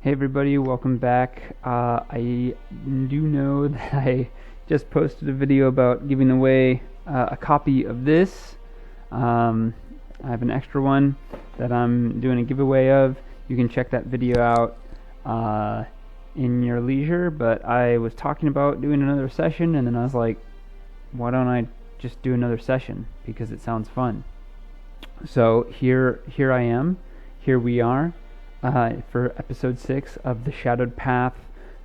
Hey everybody, welcome back. I do know that I just posted a video about giving away a copy of this. I have an extra one that I'm doing a giveaway of. You can check that video out in your leisure, but I was talking about doing another session, and then I was like, why don't I just do another session? Because it sounds fun. So here I am. Here we are. For episode 6 of the Shadowed Path,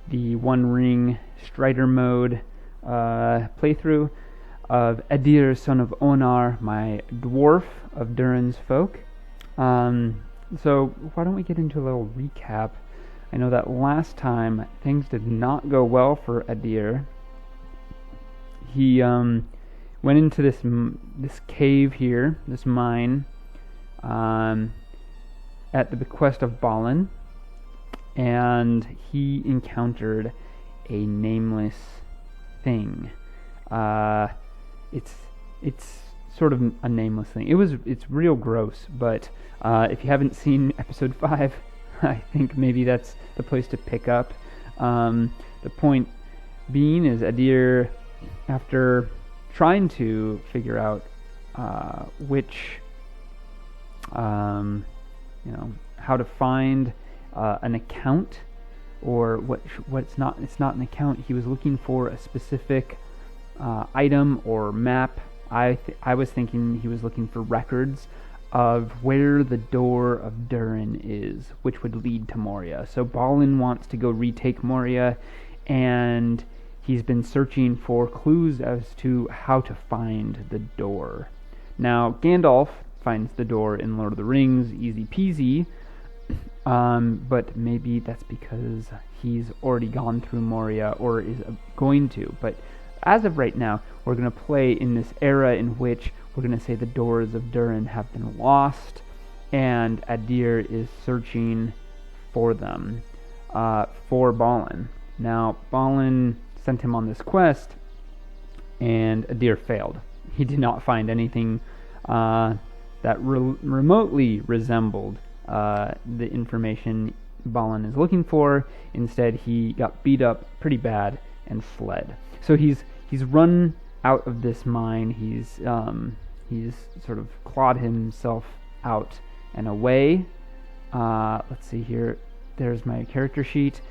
the One Ring Strider mode playthrough of Adir, son of Onar, my dwarf of Durin's folk. So why don't we get into a little recap? I know that last time things did not go well for Adir. He went into this cave here, this mine, at the bequest of Balin, and he encountered a nameless thing. It's sort of a nameless thing. It's real gross, but if you haven't seen episode 5, I think maybe that's the place to pick up. The point being is Adir, after trying to figure out which how to find an account, or it's not an account. He was looking for a specific item or map. I was thinking he was looking for records of where the door of Durin is, which would lead to Moria. So Balin wants to go retake Moria, and he's been searching for clues as to how to find the door. Now Gandalf finds the door in Lord of the Rings, easy peasy, but maybe that's because he's already gone through Moria, or is going to. But as of right now, we're going to play in this era in which we're going to say the doors of Durin have been lost, and Adir is searching for them, for Balin. Now, Balin sent him on this quest, and Adir failed. He did not find anything that remotely resembled the information Balin is looking for. Instead, he got beat up pretty bad and fled. So he's run out of this mine. He's sort of clawed himself out and away. Let's see here. There's my character sheet.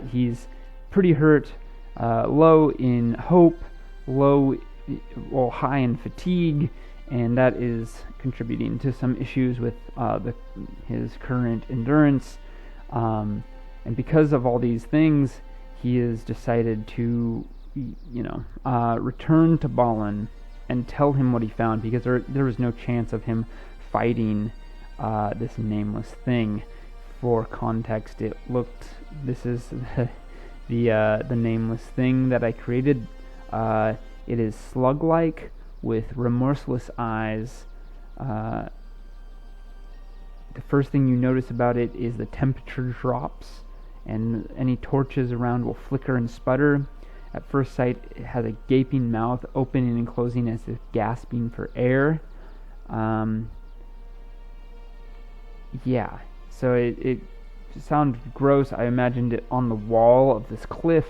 He's pretty hurt, low in hope, high in fatigue, and that is contributing to some issues with his current endurance. And because of all these things, he has decided to, return to Balin and tell him what he found, because there was no chance of him fighting this nameless thing. For context, this is the nameless thing that I created. It is slug-like, with remorseless eyes. The first thing you notice about it is the temperature drops, and any torches around will flicker and sputter. At first sight, it has a gaping mouth, opening and closing as if gasping for air. So it sounds gross. I imagined it on the wall of this cliff,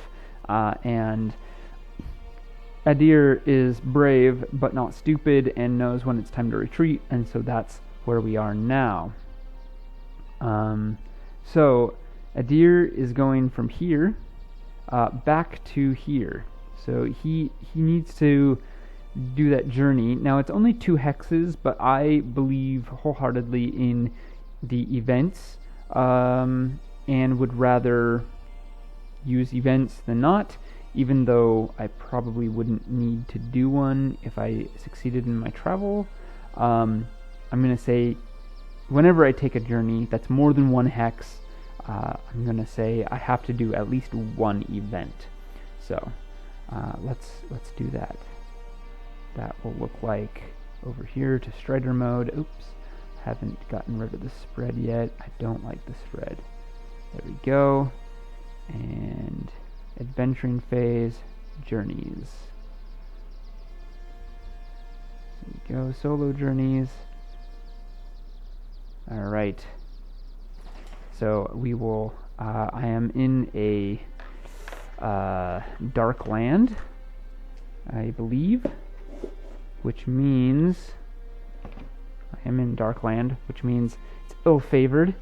and Adir is brave but not stupid, and knows when it's time to retreat, and so that's where we are now. So Adir is going from here back to here. So he needs to do that journey. Now it's only 2 hexes, but I believe wholeheartedly in the events, and would rather use events than not, even though I probably wouldn't need to do one if I succeeded in my travel. I'm going to say whenever I take a journey that's more than 1 hex, I'm going to say I have to do at least 1 event. So let's do that. That will look like over here to Strider mode. Oops, haven't gotten rid of the spread yet. I don't like the spread. There we go. And adventuring phase, journeys. There we go, solo journeys. Alright. So we will, I am in a dark land, I believe, which means I am in dark land, which means it's ill-favored.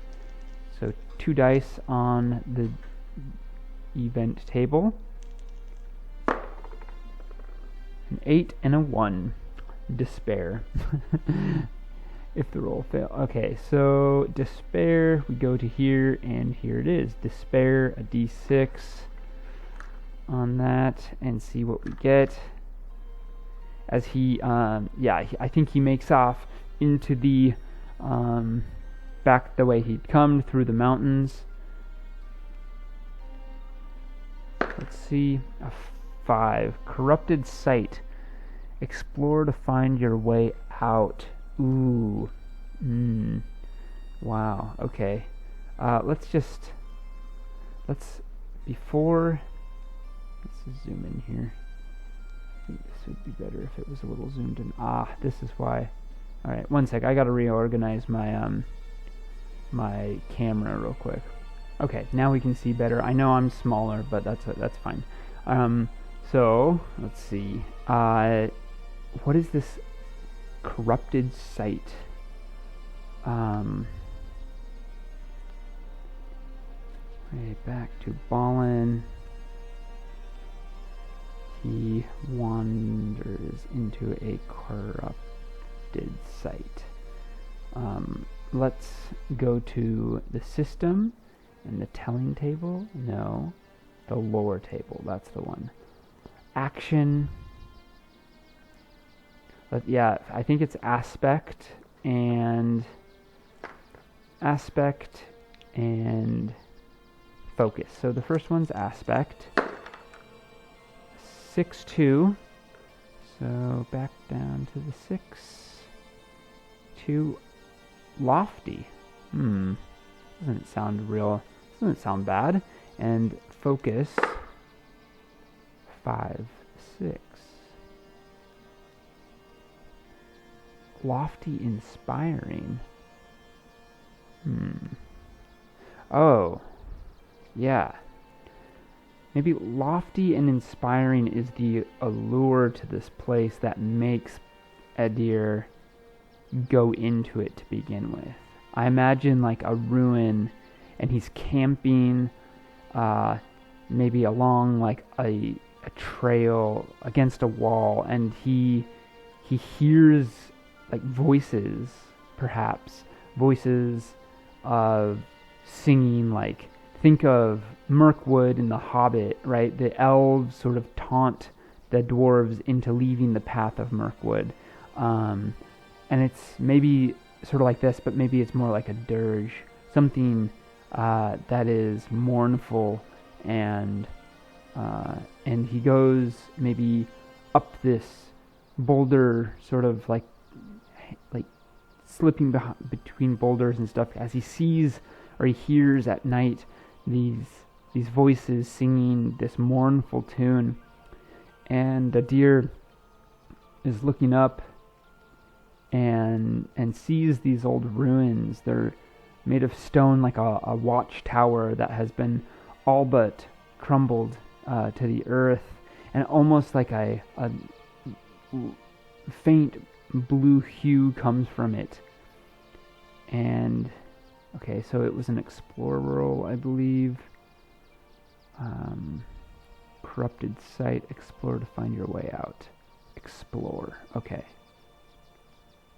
So 2 dice on the event table. An 8 and a 1. Despair. If the roll fail. Okay, so despair, we go to here, and here it is. Despair, a d6 on that, and see what we get. As he, I think he makes off into the, back the way he'd come, through the mountains. Let's see, a 5. Corrupted sight. Explore to find your way out. Ooh. Wow. Okay. Let's zoom in here. I think this would be better if it was a little zoomed in. This is why. Alright, one sec. I gotta reorganize my, my camera real quick. Okay, now we can see better. I know I'm smaller, but that's fine. So, let's see. What is this corrupted sight? Right back to Balin. He wanders into a corrupted sight. Let's go to the system and the telling table. No, the lore table. That's the one. Action. Yeah, I think it's aspect and focus. So the first one's aspect. 6-2. So back down to the 6. 2. Lofty. Doesn't sound bad. And focus. 5, 6. Lofty, inspiring. Oh, yeah. Maybe lofty and inspiring is the allure to this place that makes Adir go into it to begin with. I imagine like a ruin, and he's camping, maybe along like a trail against a wall, and he hears like voices, perhaps voices of singing. Like, think of Mirkwood in The Hobbit, right? The elves sort of taunt the dwarves into leaving the path of Mirkwood, and it's maybe sort of like this, but maybe it's more like a dirge, something that is mournful, and he goes maybe up this boulder, sort of like slipping between boulders and stuff, as he sees or he hears at night these voices singing this mournful tune. And the deer is looking up and sees these old ruins. They're made of stone, like a watchtower that has been all but crumbled to the earth, and almost like a faint blue hue comes from it. And okay, so it was an explorer roll, I believe. Corrupted site. Explore to find your way out. Explore. Okay.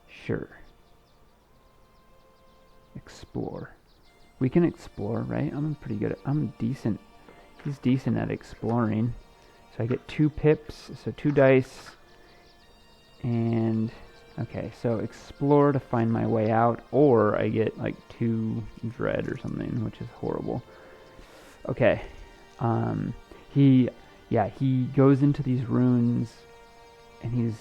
Sure. Explore. We can explore, right? I'm decent. He's decent at exploring. So I get 2 pips, so 2 dice. And okay, so explore to find my way out, or I get like 2 dread or something, which is horrible. Okay. He goes into these ruins, and he's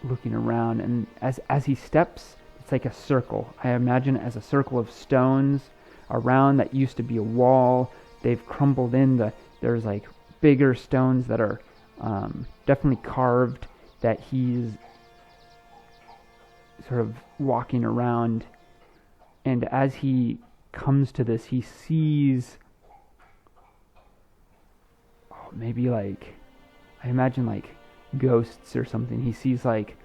looking around, and as he steps, it's like a circle. I imagine it as a circle of stones around that used to be a wall. They've crumbled in. There's like bigger stones that are definitely carved, that he's sort of walking around. And as he comes to this. He sees, maybe like, I imagine like ghosts or something. He sees like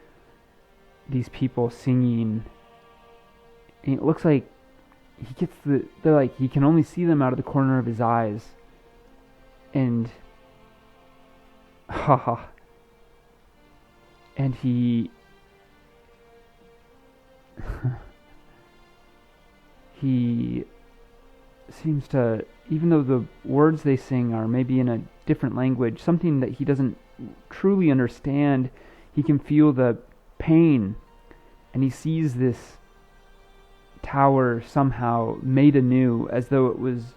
these people singing, and it looks like they're like, he can only see them out of the corner of his eyes. And haha. And he he seems to, even though the words they sing are maybe in a different language, something that he doesn't truly understand, he can feel the pain, and he sees this tower somehow made anew, as though it was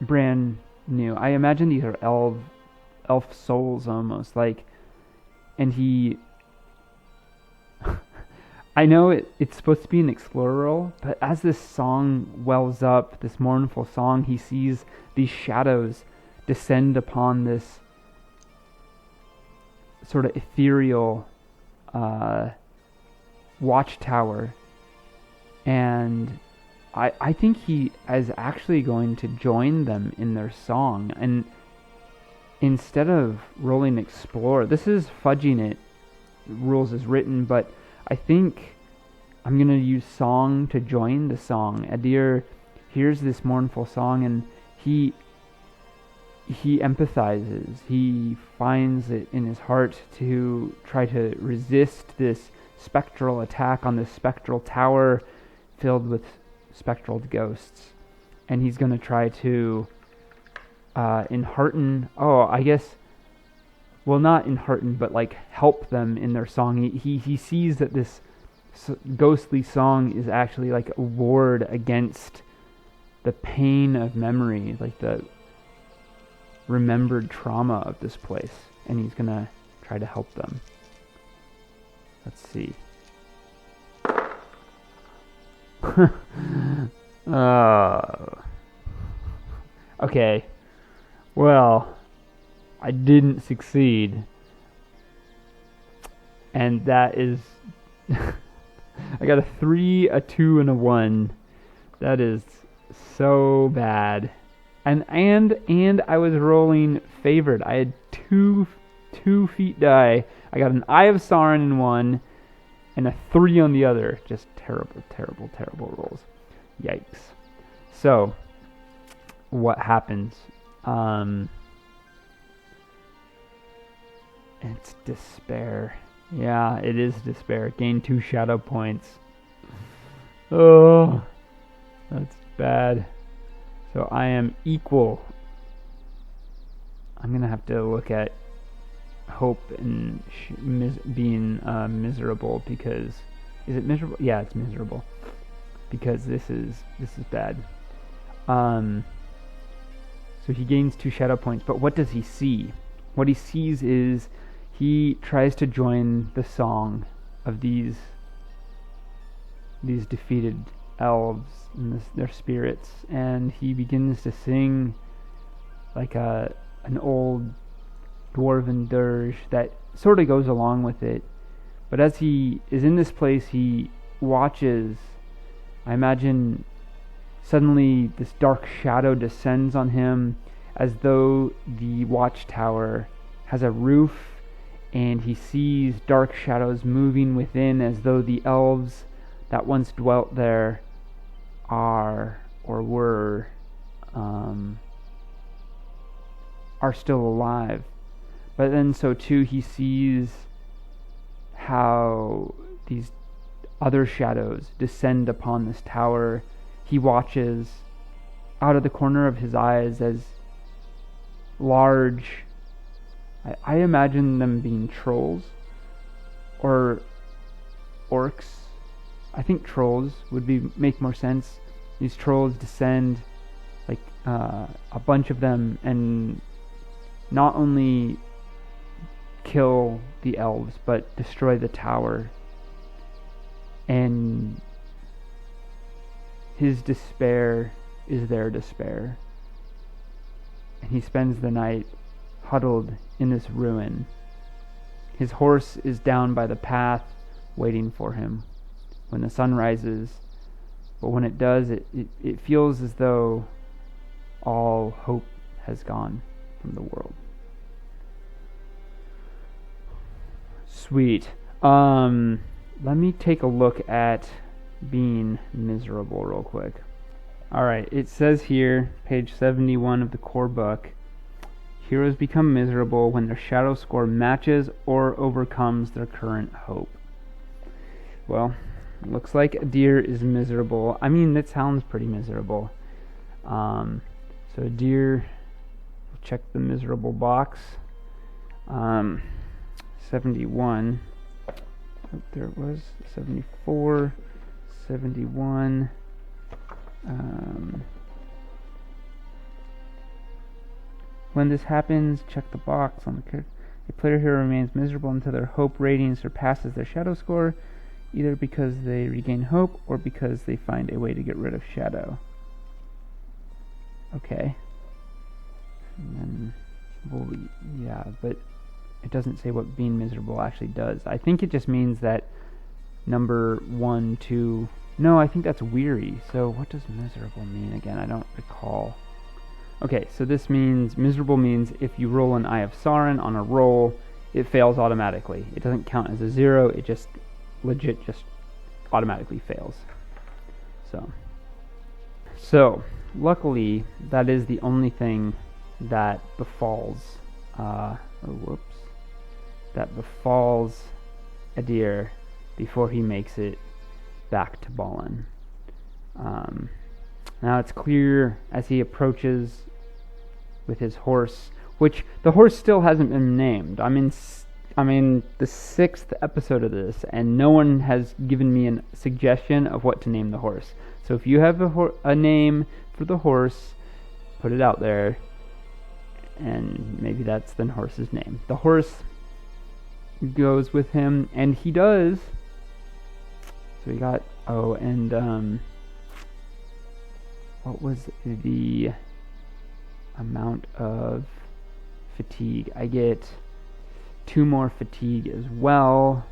brand new. I imagine these are elf souls almost, like, and he I know it's supposed to be an explorer role, but as this song wells up, this mournful song, he sees these shadows descend upon this sort of ethereal watchtower, and I think he is actually going to join them in their song. And instead of rolling explore, this is fudging it, rules as written, but I think I'm going to use song to join the song. Adir hears this mournful song, and he empathizes. He finds it in his heart to try to resist this spectral attack on this spectral tower filled with spectral ghosts. And he's going to try to enhearten, not enhearten, but like help them in their song. He sees that this ghostly song is actually like a ward against the pain of memory, like the remembered trauma of this place, and he's gonna try to help them. Let's see. Okay. Well, I didn't succeed. And that is I got a 3, a 2, and a 1. That is so bad. And I was rolling favored. I had two feet die. I got an Eye of Sauron in one and a 3 on the other. Just terrible, terrible, terrible rolls. Yikes. So, what happens? It's despair. Yeah, it is despair. Gain 2 shadow points. Oh, that's bad. So I am equal. I'm going to have to look at hope and being miserable, because... Is it miserable? Yeah, it's miserable. Because this is bad. So he gains 2 shadow points, but what does he see? What he sees is he tries to join the song of these defeated elves and their spirits, and he begins to sing like an old dwarven dirge that sort of goes along with it. But as he is in this place, he watches. I imagine suddenly this dark shadow descends on him, as though the watchtower has a roof, and he sees dark shadows moving within, as though the elves that once dwelt there are still alive. But then so too he sees how these other shadows descend upon this tower. He watches out of the corner of his eyes as large, I imagine them being trolls or orcs. I think trolls would make more sense. These trolls descend, like a bunch of them, and not only kill the elves, but destroy the tower. And his despair is their despair. And he spends the night huddled in this ruin. His horse is down by the path, waiting for him when the sun rises. But when it does, it feels as though all hope has gone from the world. Sweet. Let me take a look at being miserable real quick. Alright, it says here, page 71 of the core book, heroes become miserable when their shadow score matches or overcomes their current hope. Well, looks like Adir is miserable. I mean, that sounds pretty miserable. So Adir, check the miserable box. 71. Oh, there it was. 74, 71. When this happens, check the box on the card. A player here remains miserable until their hope rating surpasses their shadow score, either because they regain hope or because they find a way to get rid of shadow. Okay. And then, well, yeah, but it doesn't say what being miserable actually does. I think it just means that number 1, 2... No, I think that's weary. So what does miserable mean again? I don't recall. Okay, so this means, miserable means if you roll an Eye of Sauron on a roll, it fails automatically. It doesn't count as a 0, it just legit just automatically fails. So luckily, that is the only thing that befalls, that befalls Adir before he makes it back to Balin. Now it's clear as he approaches with his horse, which the horse still hasn't been named. I'm in the 6th episode of this, and no one has given me a suggestion of what to name the horse. So if you have a name for the horse, put it out there, and maybe that's the horse's name. The horse goes with him, and he does. So we got, what was the amount of fatigue? I get 2 more fatigue as well.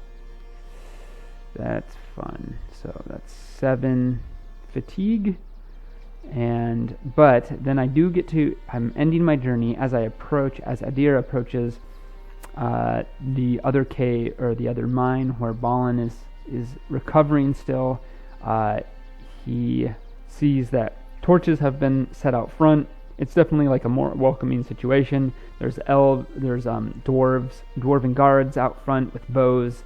That's fun. So that's 7 fatigue. But then I do get to, I'm ending my journey as Adir approaches the other cave, or the other mine where Balin is recovering still. He sees that torches have been set out front. It's definitely like a more welcoming situation. There's dwarven guards out front with bows.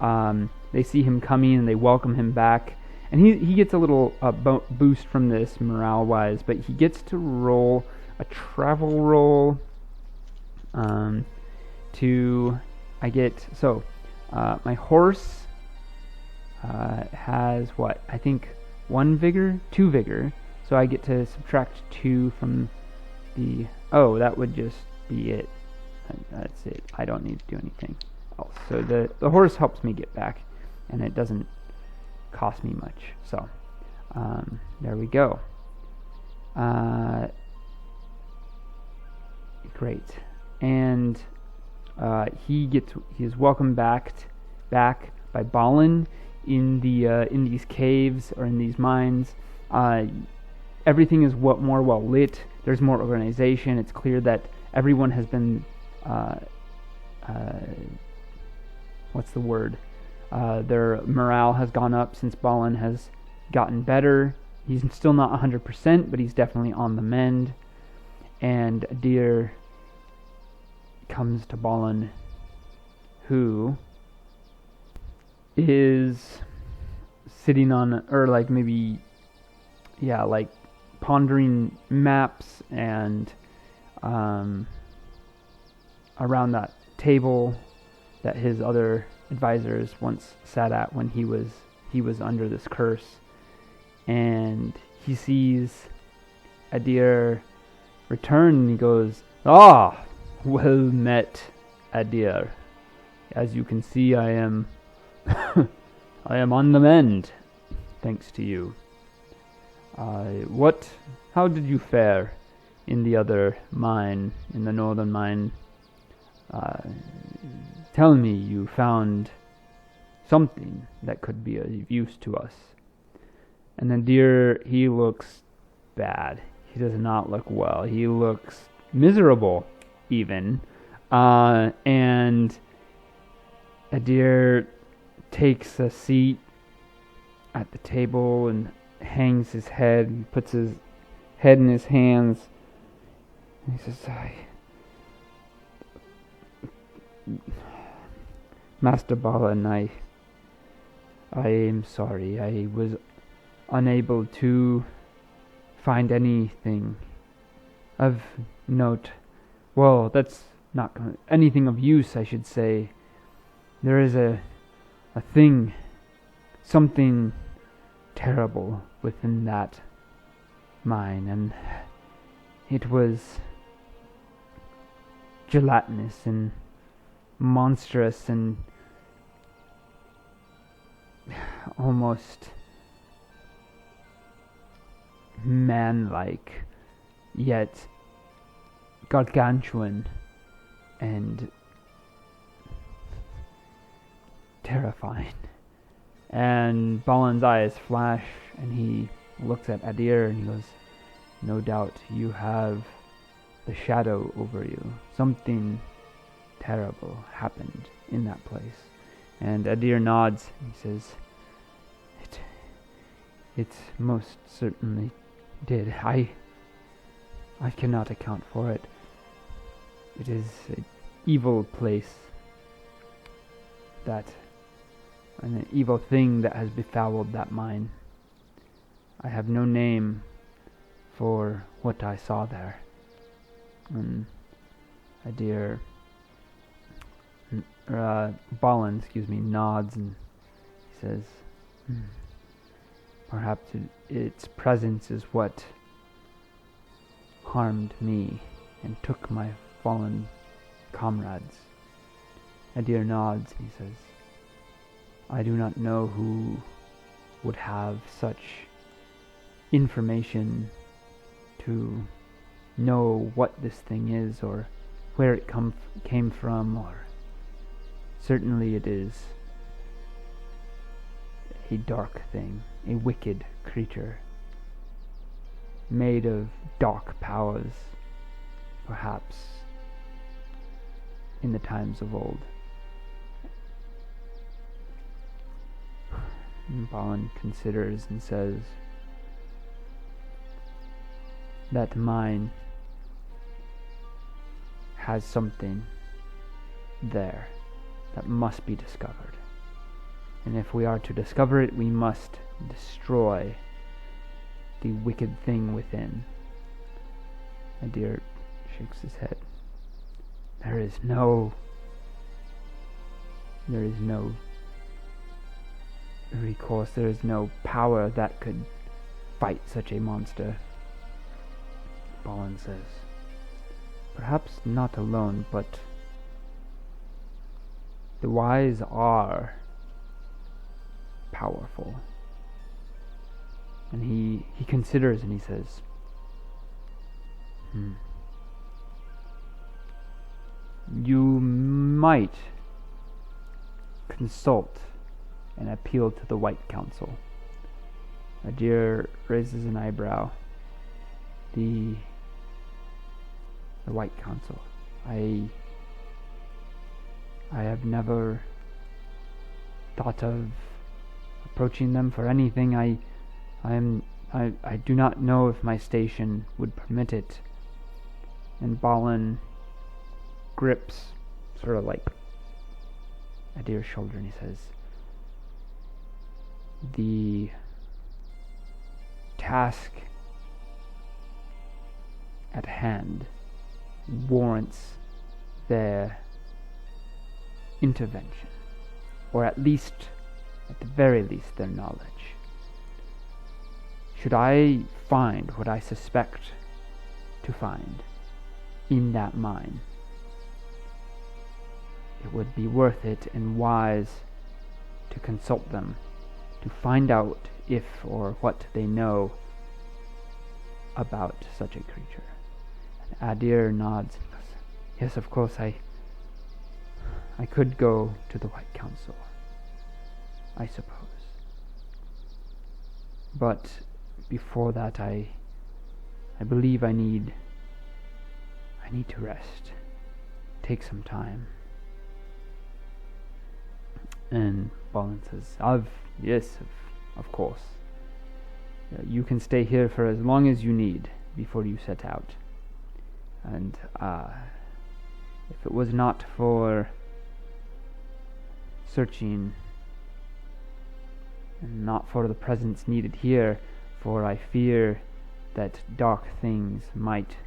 They see him coming and they welcome him back. And he gets a little boost from this morale-wise, but he gets to roll a travel roll. My horse has I think 1 vigor, 2 vigor. So I get to subtract 2 from the... Oh, that would just be it. That's it. I don't need to do anything else. So the horse helps me get back, and it doesn't cost me much. So there we go. Great. And he is welcomed back by Balin in these caves, or in these mines. Everything is more well lit. There's more organization. It's clear that everyone has been what's the word? Their morale has gone up since Balin has gotten better. He's still not 100%, but he's definitely on the mend. And Adir comes to Balin, who is sitting on, or like maybe, yeah, like pondering maps and around that table that his other advisors once sat at when he was under this curse. And he sees Adir return, and he goes, "Ah, well met, Adir. As you can see, I am I am on the mend, thanks to you. How did you fare in the other mine, in the northern mine? Tell me, you found something that could be of use to us. And Adir, he looks bad. He does not look well. He looks miserable, even. And Adir takes a seat at the table and hangs his head and puts his head in his hands. And he says, Master Balin, I am sorry. I was unable to find anything of note. Well, that's not anything of use, I should say. There is a thing, something terrible within that mine, and it was gelatinous and monstrous and almost man-like, yet gargantuan and terrifying. And Balin's eyes flash, and he looks at Adir and he goes, no doubt you have the shadow over you. Something terrible happened in that place. And Adir nods and he says, it most certainly did. I cannot account for it. It is an evil place, an evil thing that has befouled that mine. I have no name for what I saw there. And Adir, Balin, nods and he says, perhaps its presence is what harmed me and took my fallen comrades. Adir nods and he says, I do not know who would have such information to know what this thing is or where it came from, or certainly it is a dark thing, a wicked creature made of dark powers, perhaps in the times of old. And Balin considers and says, that mine has something there that must be discovered. And if we are to discover it, we must destroy the wicked thing within. Adir shakes his head. There is no recourse, there is no power that could fight such a monster. Balin says, perhaps not alone, but the wise are powerful. And he considers and he says, you might consult and appeal to the White Council. Adir raises an eyebrow. The White Council. I have never thought of approaching them for anything. I do not know if my station would permit it. And Balin grips sort of like Adir's shoulder and he says, the task at hand warrants their intervention, or at the very least, their knowledge. Should I find what I suspect to find in that mine, it would be worth it and wise to consult them, to find out if or what they know about such a creature. And Adir nods and goes, yes, of course, I could go to the White Council. I suppose. But before that, I believe I need to rest. Take some time. And Balin says, yes, of course. You can stay here for as long as you need before you set out. And if it was not for searching and not for the presence needed here, for I fear that dark things might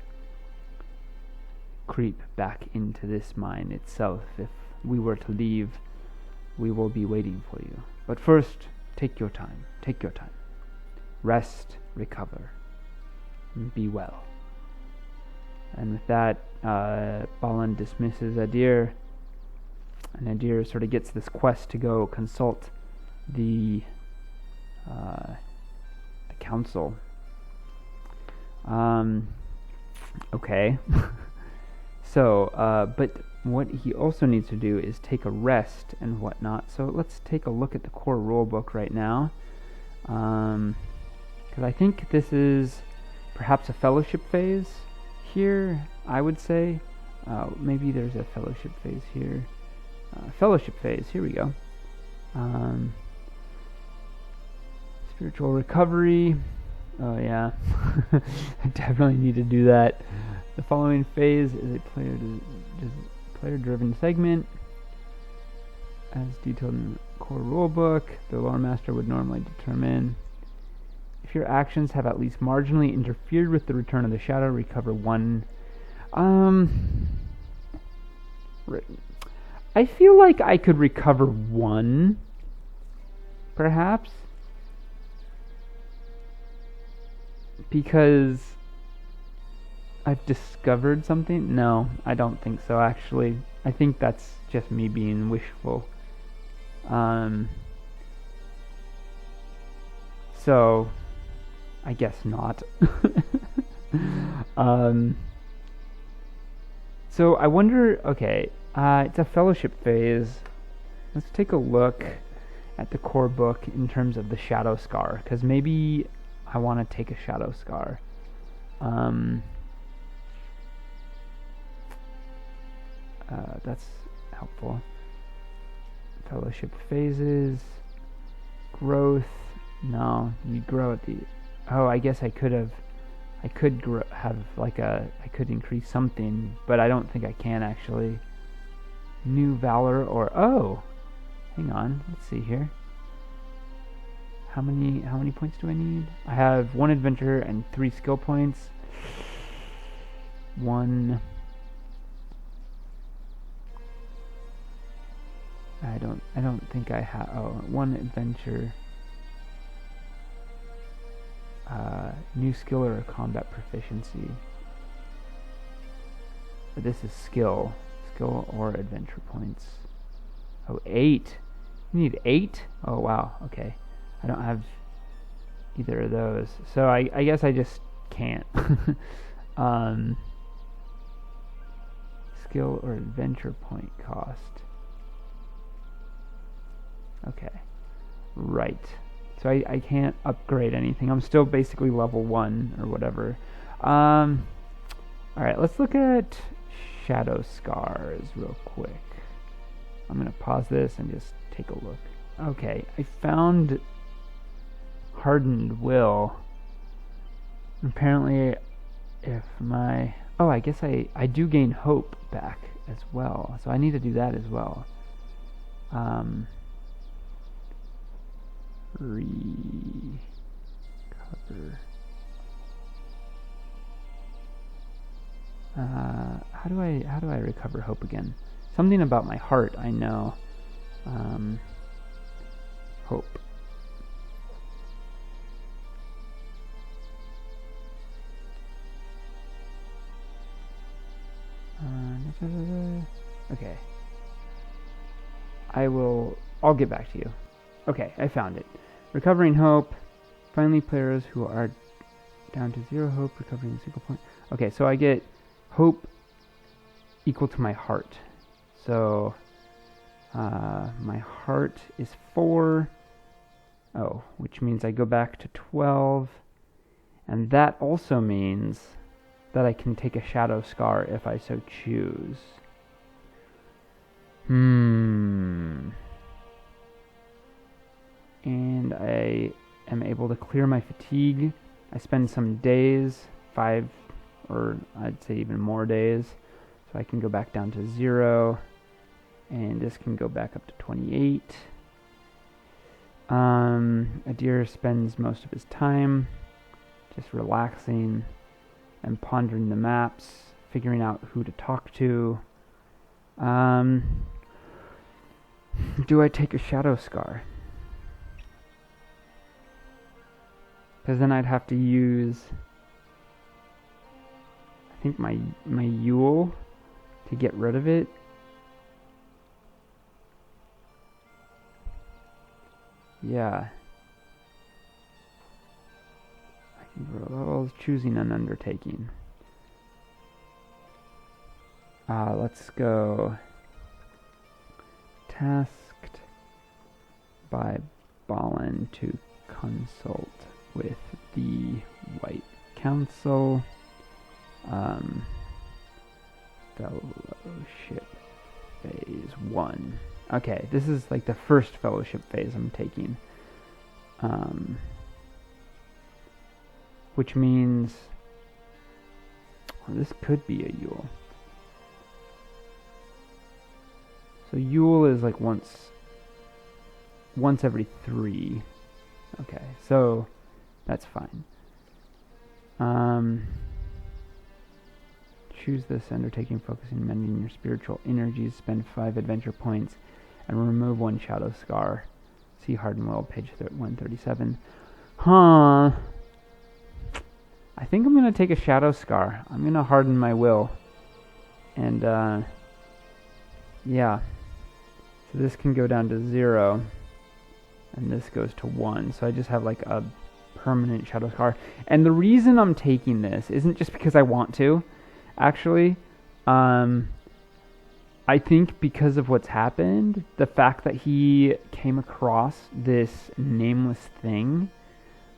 creep back into this mine itself. If we were to leave, we will be waiting for you. But first, take your time. Rest, recover, and be well. And with that, Balin dismisses Adir, and Adir sort of gets this quest to go consult the council. Okay. So, but what he also needs to do is take a rest and whatnot. So let's take a look at the core rulebook right now. Because I think this is perhaps a fellowship phase here, I would say. Maybe there's a fellowship phase here. Fellowship phase, here we go. Spiritual recovery. Oh yeah, I definitely need to do that. The following phase is a player-driven segment, as detailed in the core rulebook. The lore master would normally determine if your actions have at least marginally interfered with the return of the shadow. Recover one. I feel like I could recover one, perhaps. Because I've discovered something? No, I don't think so, actually. I think that's just me being wishful. So, I guess not. So, I wonder, okay, it's a fellowship phase. Let's take a look at the core book in terms of the shadow scar, because maybe I want to take a shadow scar. That's helpful. Fellowship phases, growth. No, you grow at the. Oh, I guess I could increase something, but I don't think I can actually. New valor or hang on. Let's see here. How many points do I need? I have 1 adventure and 3 skill points. One. I don't think I have. 1 adventure. New skill or combat proficiency. This is skill or adventure points. 8. You need 8? Oh wow. Okay. I don't have either of those, so I guess I just can't. Skill or adventure point cost. Okay, right. So I can't upgrade anything. I'm still basically level 1 or whatever. Alright, let's look at shadow scars real quick. I'm going to pause this and just take a look. Okay, I found hardened will. Apparently, if my... Oh, I guess I do gain hope back as well. So I need to do that as well. Recover. How do I recover hope again? Something about my heart, I know. Hope. Okay. I'll get back to you. Okay, I found it. Recovering hope. Finally, players who are down to 0 hope, recovering a single point. Okay, so I get hope equal to my heart. So, my heart is 4. Oh, which means I go back to 12. And that also means that I can take a shadow scar if I so choose. And I am able to clear my fatigue. I spend some days, 5 or I'd say even more days. So I can go back down to 0. And this can go back up to 28. Adir spends most of his time just relaxing and pondering the maps, figuring out who to talk to. Do I take a shadow scar? Because then I'd have to use, I think, my Yule to get rid of it. Yeah. I was choosing an undertaking. Let's go. Tasked by Balin to consult with the White Council. Fellowship phase 1. Okay, this is like the first fellowship phase I'm taking. Which means, well, this could be a Yule. So Yule is like once every 3. Okay, so that's fine. Choose this undertaking focusing on mending your spiritual energies. Spend 5 adventure points and remove 1 shadow scar. See Hardened Will, page 137. Huh. I think I'm going to take a shadow scar. I'm going to harden my will. And, yeah. So this can go down to 0. And this goes to 1. So I just have like a permanent shadow scar. And the reason I'm taking this isn't just because I want to. Actually, I think because of what's happened, the fact that he came across this nameless thing,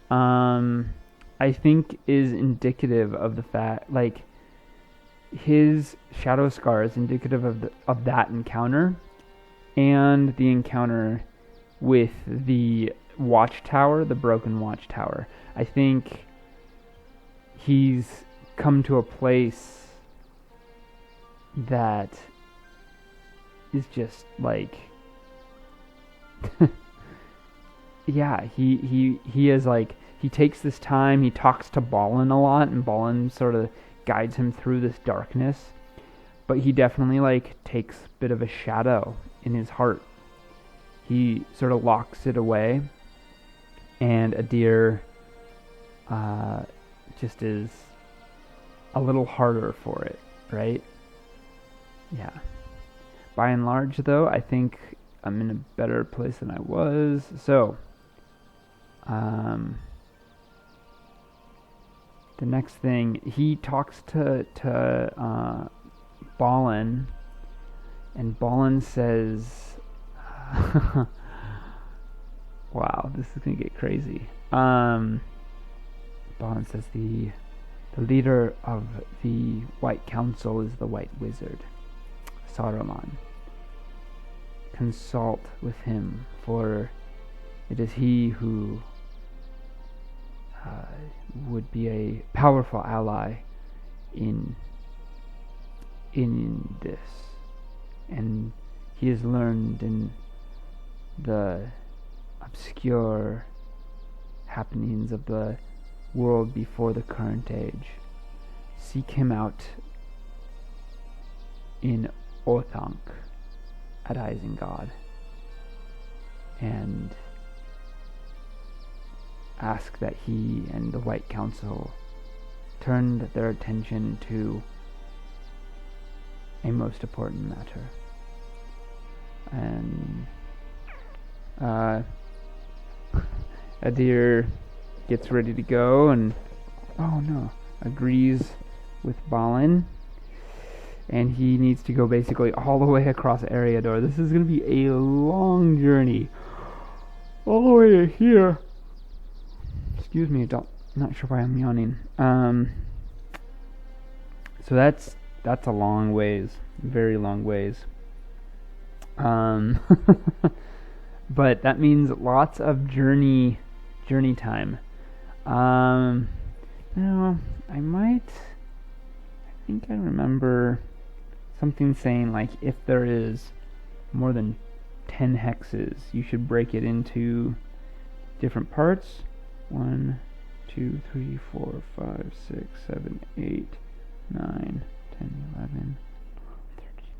I think is indicative of the fact, like, his shadow scar is indicative of that encounter and the encounter with the watchtower, the broken watchtower. I think he's come to a place that is just like yeah, he is like, he takes this time, he talks to Balin a lot, and Balin sort of guides him through this darkness, but he definitely like takes a bit of a shadow in his heart. He sort of locks it away, and Adir just is a little harder for it, right? Yeah. By and large, though, I think I'm in a better place than I was. So, the next thing, he talks to Balin, and Balin says, wow, this is gonna get crazy. Balin says the leader of the White Council is the White Wizard, Saruman. Consult with him, for it is he who would be a powerful ally in this, and he has learned in the obscure happenings of the world before the current age. Seek him out in Orthanc at Isengard, and ask that he and the White Council turned their attention to a most important matter. And Adir gets ready to go and, oh no, agrees with Balin, and he needs to go basically all the way across Eriador. This is going to be a long journey. all the way to here. Excuse me, I'm not sure why I'm yawning. So that's a long ways, very long ways. Um, but that means lots of journey time. Um, no, I think I remember something saying like if there is more than 10 hexes, you should break it into different parts. 1, 2, 3, 4, 5, 6, 7, 8, 9, 10, 11, 13,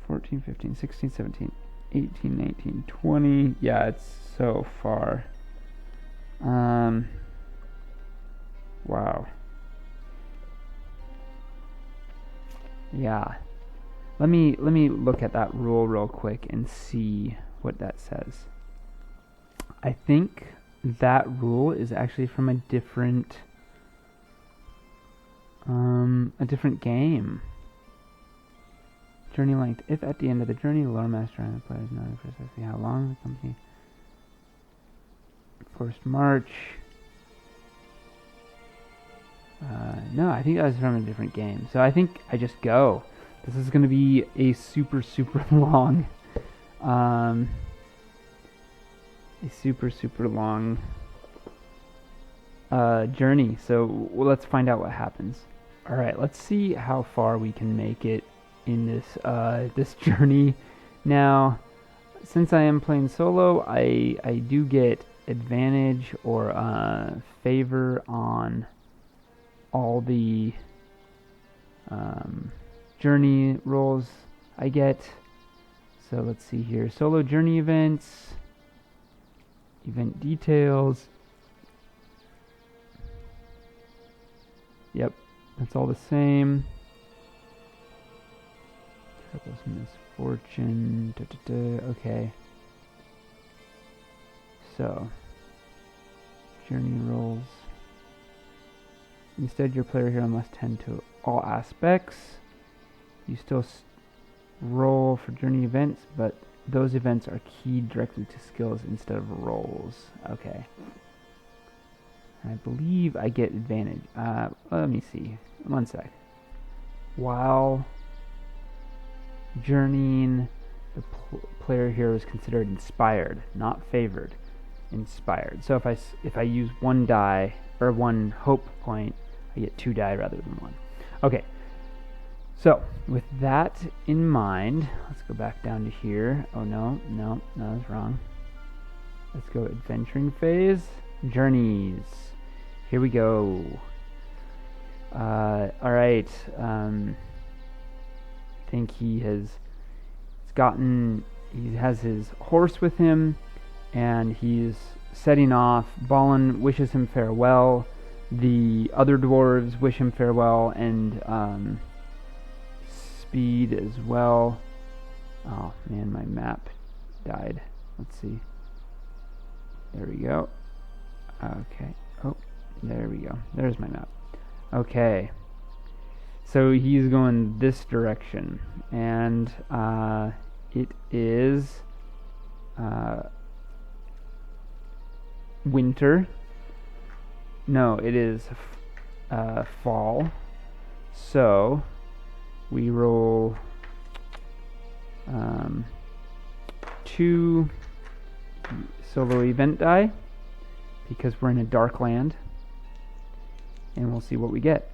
14, 15, 16, 17, 18, 19, 20. Yeah, it's so far. Wow. Yeah. Let me look at that rule real quick and see what that says. I think that rule is actually from a different game. Journey length. If at the end of the journey, the lore master and the player knows precisely how long the company forced march. No, I think that was from a different game. So I think I just go. This is going to be a super long, journey. So let's find out what happens. All right, let's see how far we can make it in this journey. Now, since I am playing solo, I do get advantage or favor on all the journey rolls I get. So let's see here. Solo journey events, event details. Yep, that's all the same. Troubles, misfortune. Okay. So, journey rolls. Instead, your player hero must tend to all aspects. You still roll for journey events, but those events are keyed directly to skills instead of rolls. Okay. I believe I get advantage. Let me see. One sec. While journeying, the player hero is considered inspired, not favored. Inspired. So if I use one die or one hope point, I get 2 die rather than 1. Okay. So with that in mind, let's go back down to here. Oh no, that's wrong. Let's go adventuring phase, journeys. Here we go. All right. I think he has his horse with him, and he's setting off. Balin wishes him farewell. The other dwarves wish him farewell, and Speed as well. Oh man, my map died. Let's see. There we go. Okay. Oh, there we go. There's my map. Okay. So he's going this direction, and it is winter. No, it is fall. So we roll 2 solo event die because we're in a dark land, and we'll see what we get.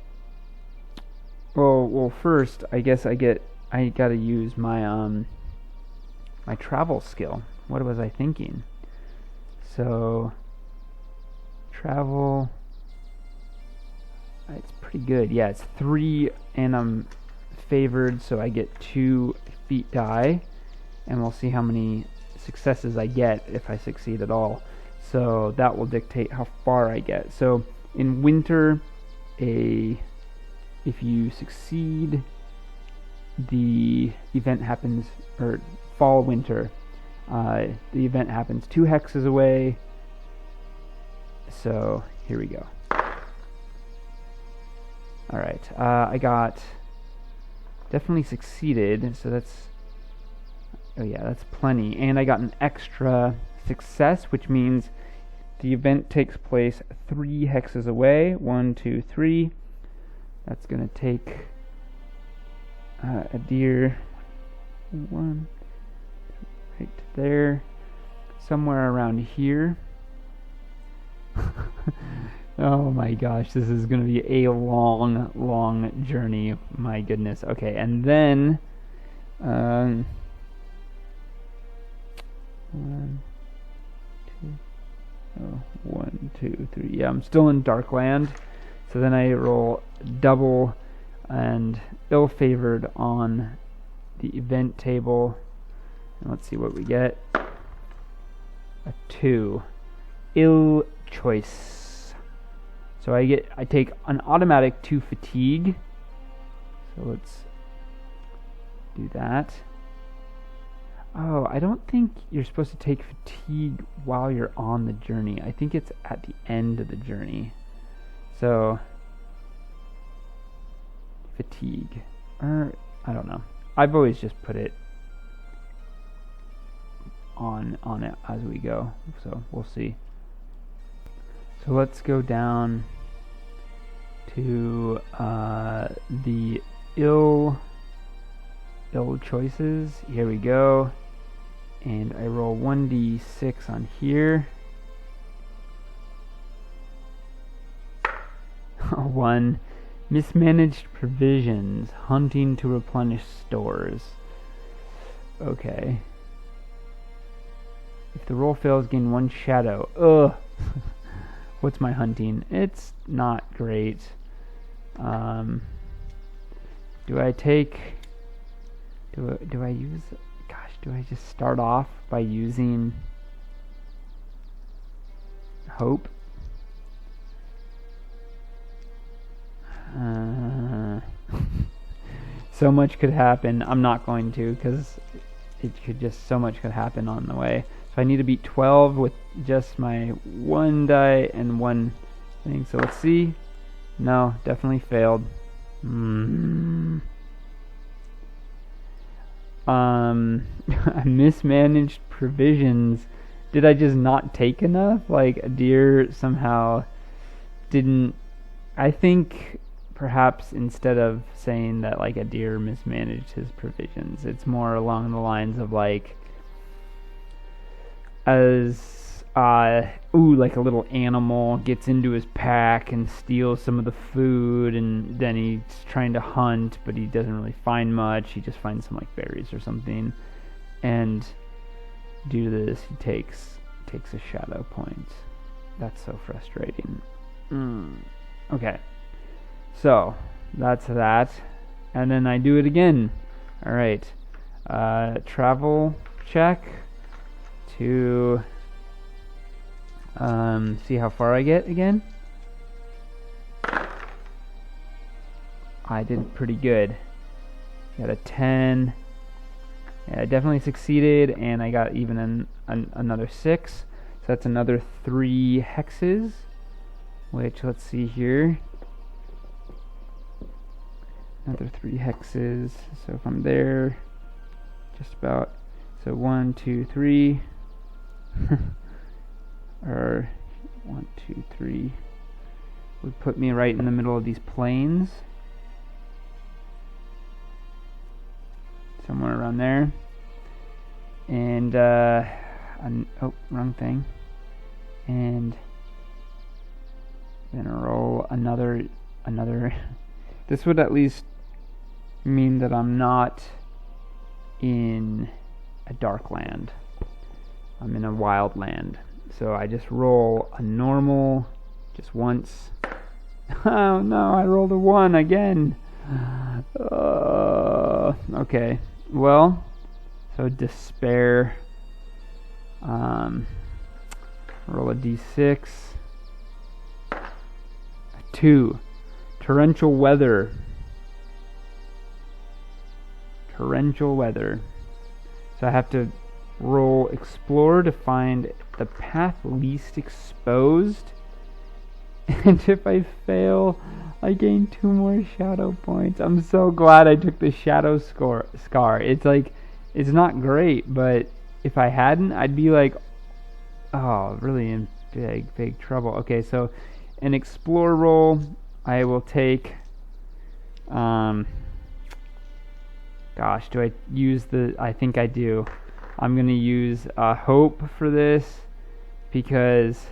Well, first I guess I gotta use my my travel skill. What was I thinking? So travel, it's pretty good. Yeah, it's 3, and I'm favored, so I get 2 feat die, and we'll see how many successes I get if I succeed at all. So that will dictate how far I get. So in winter, if you succeed, the event happens, or fall winter, the event happens 2 hexes away. So here we go. All right, I got definitely succeeded, so that's, oh yeah, that's plenty, and I got an extra success, which means the event takes place 3 hexes away. 1, 2, 3. That's going to take Adir 1 right there, somewhere around here. Oh my gosh, this is going to be a long journey. My goodness. Okay, and then 1, 2, 3. Yeah, I'm still in Darkland. So then I roll double and ill-favored on the event table. And let's see what we get. A 2. Ill choice. So I take an automatic 2 fatigue. So let's do that. Oh, I don't think you're supposed to take fatigue while you're on the journey. I think it's at the end of the journey. So fatigue, or I don't know. I've always just put it on it as we go. So we'll see. So let's go down to the ill choices. Here we go. And I roll 1d6 on here. 1. Mismanaged provisions. Hunting to replenish stores. Okay. If the roll fails, gain 1 shadow. Ugh. What's my hunting? It's not great. Do I take... Do I use... Gosh, do I just start off by using hope? So much could happen. I'm not going to, because it could just, so much could happen on the way. So I need to beat 12 with just my 1 die and 1 thing. So let's see. No, definitely failed. Mismanaged provisions. Did I just not take enough? Like, Adir somehow didn't... I think perhaps instead of saying that like Adir mismanaged his provisions, it's more along the lines of like, as like a little animal gets into his pack and steals some of the food, and then he's trying to hunt, but he doesn't really find much. He just finds some like berries or something, and due to this he takes a shadow point. That's so frustrating. Okay, so that's that, and then I do it again. All right, travel check to see how far I get again. I did pretty good. Got a 10. Yeah, I definitely succeeded, and I got even another 6. So that's another 3 hexes. Which, let's see here. Another 3 hexes. So if I'm there, just about. So 1, 2, 3. Or 1, 2, 3 would put me right in the middle of these plains. Somewhere around there. And, oh, wrong thing. And then roll another. This would at least mean that I'm not in a dark land. I'm in a wild land. So I just roll a normal, just once. Oh no, I rolled a 1 again. Okay, well, so despair. Roll a d6. A 2. Torrential weather. So I have to roll explore to find the path least exposed. And if I fail, I gain 2 more shadow points. I'm so glad I took the shadow scar. It's like, it's not great, but if I hadn't, I'd be like really in big trouble. Okay, so an explore roll, I will take. Gosh, do I use the? I think I do. I'm gonna use hope for this because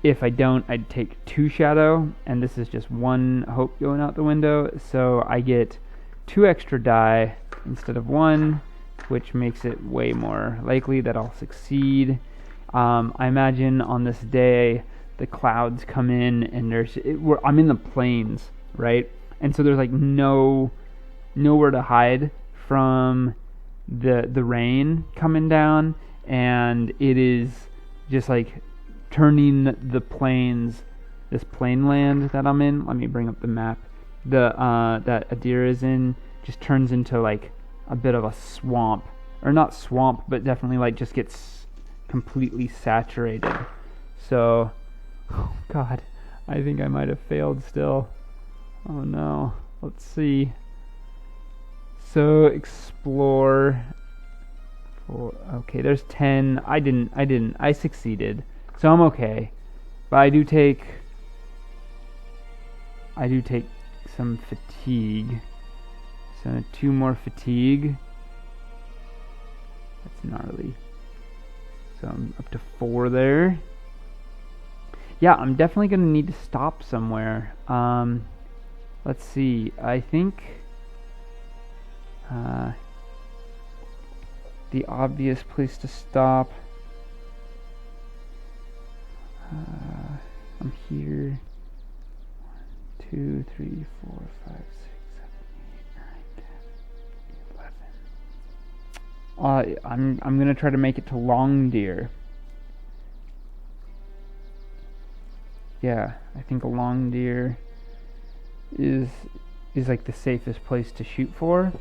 if I don't, I'd take 2 shadow, and this is just 1 hope going out the window. So I get 2 extra die instead of 1, which makes it way more likely that I'll succeed. I imagine on this day the clouds come in and I'm in the plains, right? And so there's like nowhere to hide from the rain coming down, and it is just like turning the plains, this plain land that I'm in. Let me bring up the map. That Adir is in just turns into like a bit of a swamp, or not swamp, but definitely like just gets completely saturated. So, oh god, I think I might have failed still. Oh no. Let's see. So explore. Okay, there's 10. I didn't. I succeeded. So I'm okay. But I do take some fatigue. So 2 more fatigue. That's gnarly. So I'm up to 4 there. Yeah, I'm definitely gonna need to stop somewhere. Let's see. I think the obvious place to stop. I'm here. 1, 2, 3, 4, 5, 6, 7, 8, 9, 10, 11. I'm gonna try to make it to Long Deer. Yeah, I think a Long Deer is like the safest place to shoot for.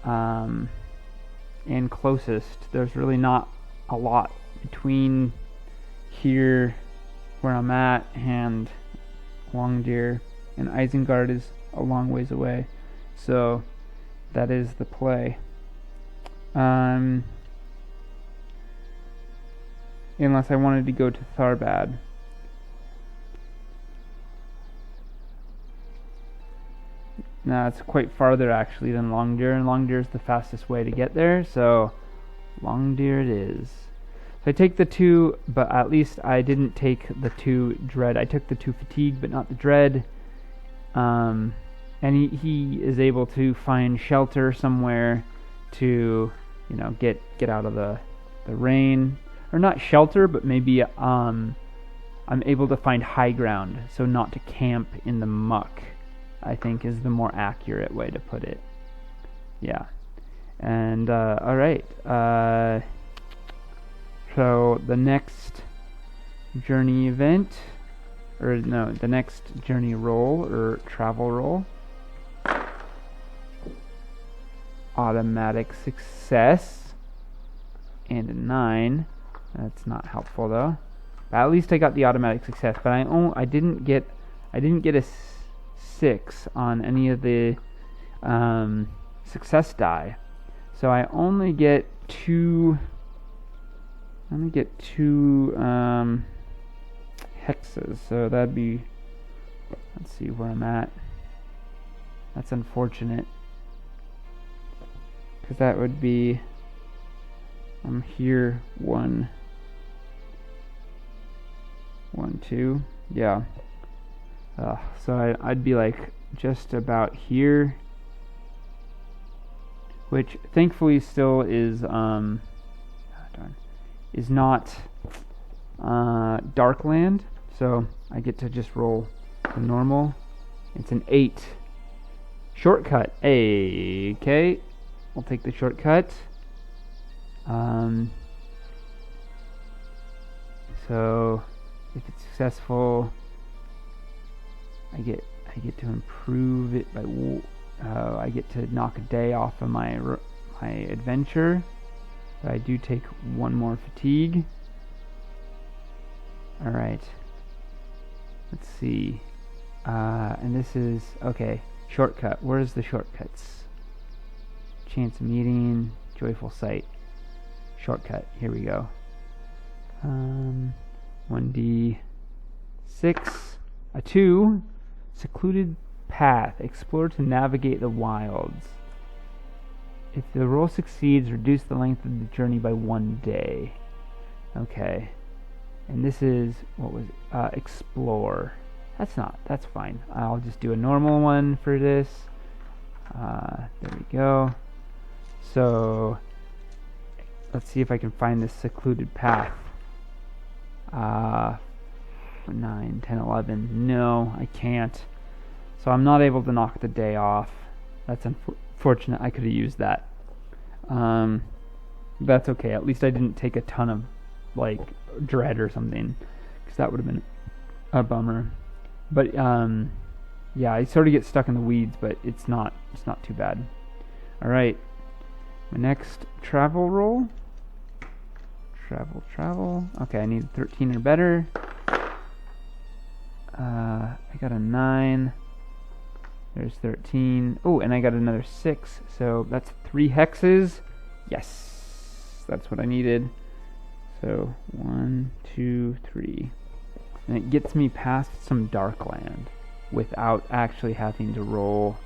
And closest. There's really not a lot between here where I'm at and Long Deer, and Isengard is a long ways away. So that is the play. Unless I wanted to go to Tharbad. No, it's quite farther actually than Long Deer, and Long Deer is the fastest way to get there, so Long Deer it is. So I take the 2, but at least I didn't take the 2 dread. I took the 2 fatigue, but not the dread. And he is able to find shelter somewhere to, get out of the rain, or not shelter, but maybe I'm able to find high ground, so not to camp in the muck, I think is the more accurate way to put it. Yeah. And alright. So the next journey event, the next journey roll or travel roll, automatic success, and a 9. That's not helpful though. But at least I got the automatic success. But I didn't get a 6 on any of the success die, so I only get 2. Hexes, so that'd be. Let's see where I'm at. That's unfortunate, because that would be. I'm here 1, 2, yeah. So I'd be like just about here, which thankfully still is is not Darkland, so I get to just roll the normal. It's an 8. Shortcut. Okay, we'll take the shortcut. So if it's successful, I get to improve it by I get to knock a day off of my adventure. But I do take 1 more fatigue. All right. Let's see. And this is okay. Shortcut. Where's the shortcuts? Chance of meeting. Joyful sight. Shortcut. Here we go. 1d6, a 2, secluded path, explore to navigate the wilds. If the roll succeeds, reduce the length of the journey by 1 day. Okay. And this is, what was it? Explore. That's fine. I'll just do a normal one for this. There we go. So, let's see if I can find this secluded path. 9, 10, 11. No, I can't. So I'm not able to knock the day off. That's unfortunate. I could have used that. That's okay. At least I didn't take a ton of, like, dread or something, because that would have been a bummer. But yeah, I sort of get stuck in the weeds, but it's not too bad. All right, my next travel roll. Travel. Okay, I need 13 or better. I got a 9. There's 13. Oh, and I got another 6. So that's 3 hexes. Yes, that's what I needed. So 1, 2, 3. And it gets me past some dark land without actually having to roll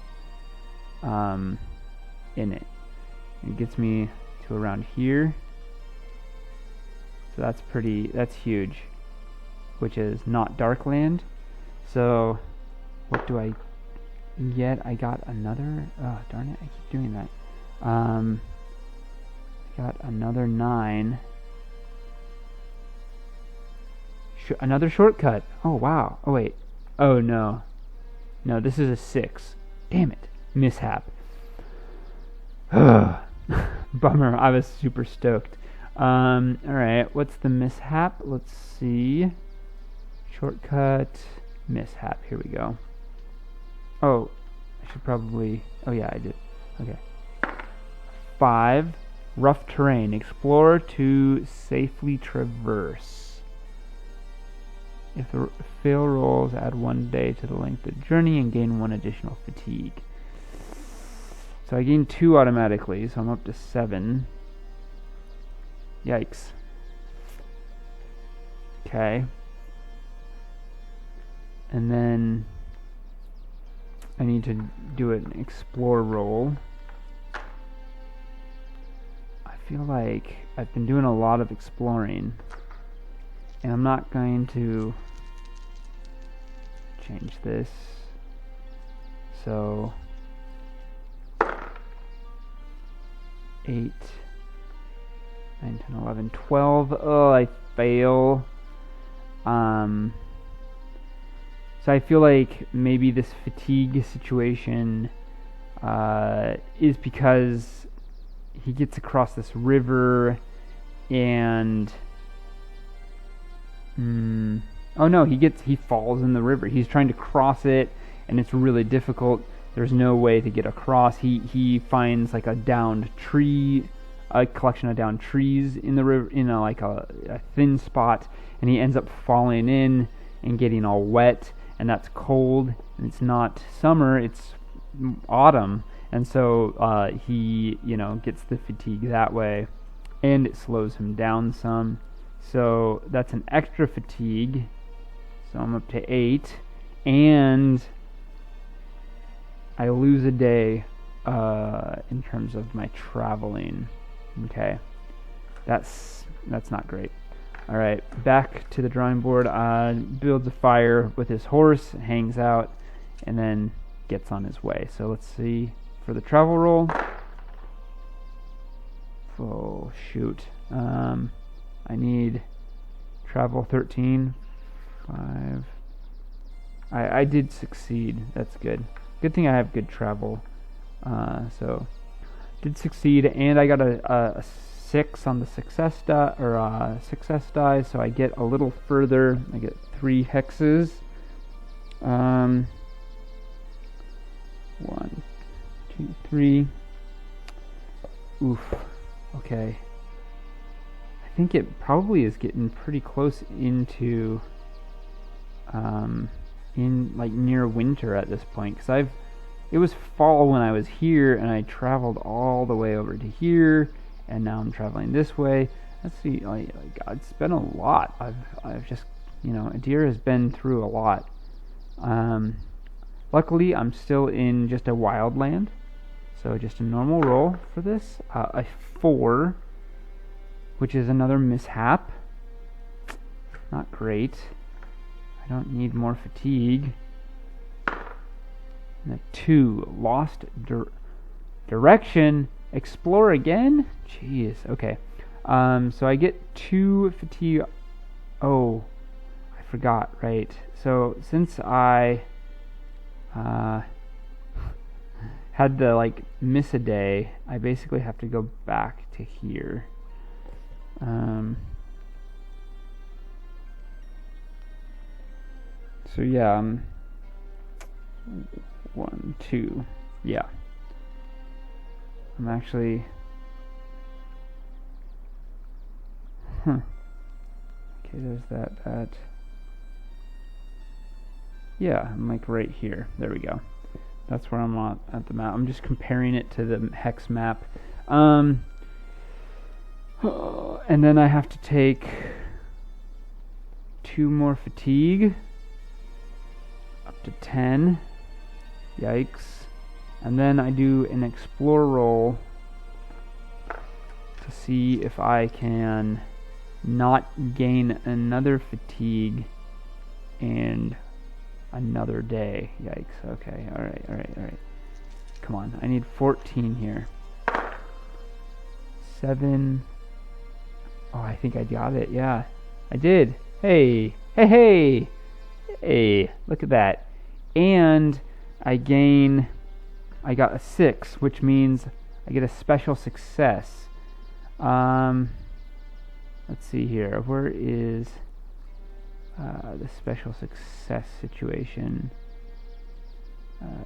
in it. It gets me to around here. So that's huge, which is not dark land. So what do I get? I got another, oh darn it, I keep doing that. I got another 9. Another shortcut. Oh wow. Oh wait. Oh no. No, this is a 6. Damn it. Mishap. Bummer. I was super stoked. Alright, what's the mishap? Let's see. Shortcut. Mishap. Here we go. Oh, I should probably... Oh yeah, I did. Okay. 5. Rough terrain. Explore to safely traverse. If the fail rolls, add 1 day to the length of the journey and gain 1 additional fatigue. So I gain 2 automatically, so I'm up to 7. Yikes. Okay. And then I need to do an explore roll. I feel like I've been doing a lot of exploring, and I'm not going to change this. So 8, 9, 10, 11, 12. Oh, I fail. So I feel like maybe this fatigue situation is because he gets across this river and oh no, he falls in the river. He's trying to cross it and it's really difficult. There's no way to get across. He finds like a downed tree, a collection of downed trees in the river, in a thin spot, and he ends up falling in and getting all wet, and that's cold, and it's not summer, it's autumn, and so he gets the fatigue that way, and it slows him down some. So that's an extra fatigue. So I'm up to 8, and I lose a day in terms of my traveling. Okay, that's not great. All right, back to the drawing board. Builds a fire with his horse, hangs out, and then gets on his way. So let's see for the travel roll. Oh shoot. I need travel 13. 5. I did succeed. That's good. Good thing I have good travel. So did succeed, and I got a 6 on the success die, so I get a little further. I get 3 hexes. 1, 2, 3. Oof. Okay. I think it probably is getting pretty close into in like near winter at this point, because it was fall when I was here and I traveled all the way over to here, and now I'm traveling this way. let's see. Like it's been a lot. I've just, Adir has been through a lot. Luckily, I'm still in just a wildland, so just a normal roll for this. A 4, which is another mishap. Not great. I don't need more fatigue. And a 2, lost direction. Explore again? Jeez, okay. So I get 2 fatigue. Oh, I forgot, right. So since I had to miss a day, I basically have to go back to here. So yeah, 1, 2, yeah. I'm actually, okay, there's that, yeah, I'm right here, there we go. That's where I'm at the map. I'm just comparing it to the hex map. And then I have to take 2 more fatigue, up to 10. Yikes. And then I do an explore roll to see if I can not gain another fatigue and another day. Yikes. Okay. Alright. Come on. I need 14 here. 7. Oh, I think I got it. Yeah. I did. Hey. Hey. Look at that. And I got a 6, which means I get a special success. Let's see here. Where is the special success situation?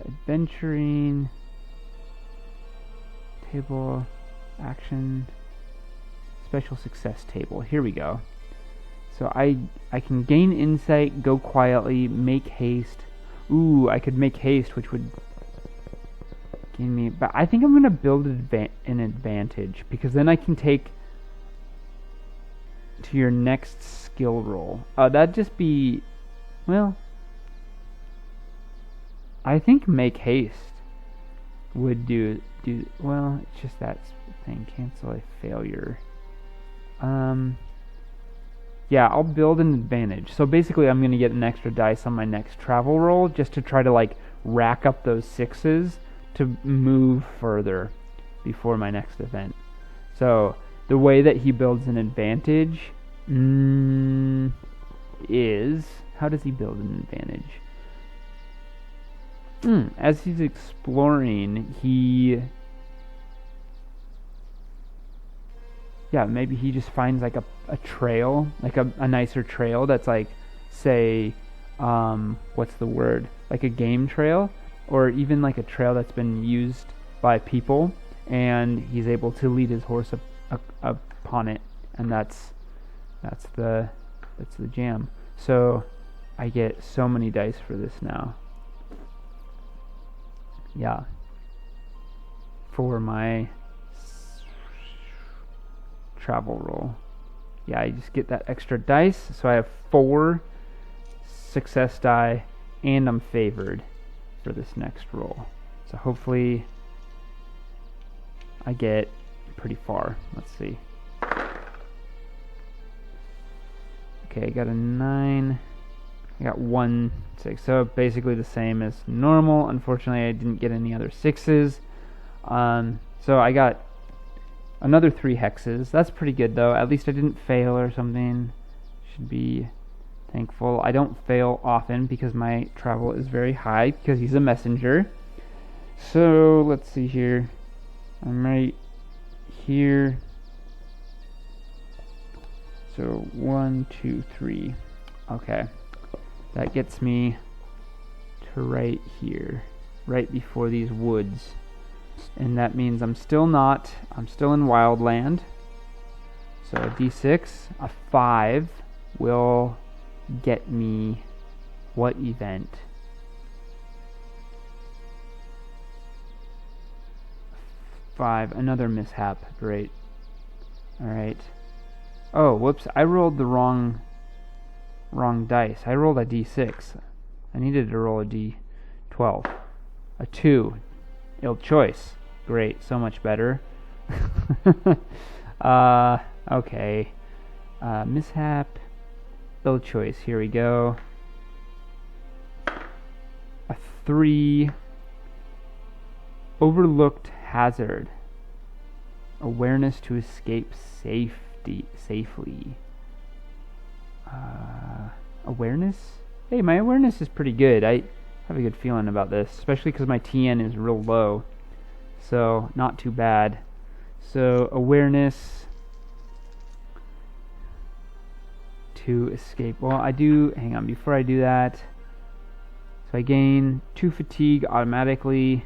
Adventuring, table, action, special success table. Here we go. So I can gain insight, go quietly, make haste. Ooh, I could make haste, which would gain me. But I think I'm going to build an advantage, because then I can take to your next skill roll. That'd just be, well, I think make haste would do well. It's just that thing. Cancel a failure. Yeah, I'll build an advantage. So basically, I'm going to get an extra dice on my next travel roll just to try to rack up those 6s to move further before my next event. So the way that he builds an advantage is, how does he build an advantage? As he's exploring, maybe he just finds a trail, a nicer trail that's say, what's the word? Like a game trail, or even a trail that's been used by people, and he's able to lead his horse upon it, and that's the jam. So I get so many dice for this now. Yeah. For my travel roll. Yeah, I just get that extra dice, so I have 4 success die, and I'm favored for this next roll. So hopefully I get pretty far. Let's see. Okay, I got a 9. I got 1 6. So basically the same as normal. Unfortunately, I didn't get any other 6s. So I got another 3 hexes. That's pretty good, though. At least I didn't fail or something. Should be thankful. I don't fail often because my travel is very high because he's a messenger. So let's see here. I'm right here. So 1, 2, 3. Okay. That gets me to right here, right before these woods. And that means I'm still in wildland. So a d6, a 5 will get me what event? 5, another mishap. Great. Alright. Oh, whoops! I rolled the wrong dice. I rolled a d6. I needed to roll a d12. A 2. Ill choice. Great, so much better. Okay. Mishap. Ill choice. Here we go. A 3. Overlooked hazard. Awareness to escape safely. Awareness? Hey, my awareness is pretty good. I have a good feeling about this, especially because my TN is real low. So, not too bad. So, awareness to escape. Well, I do, hang on, before I do that. So I gain 2 fatigue automatically.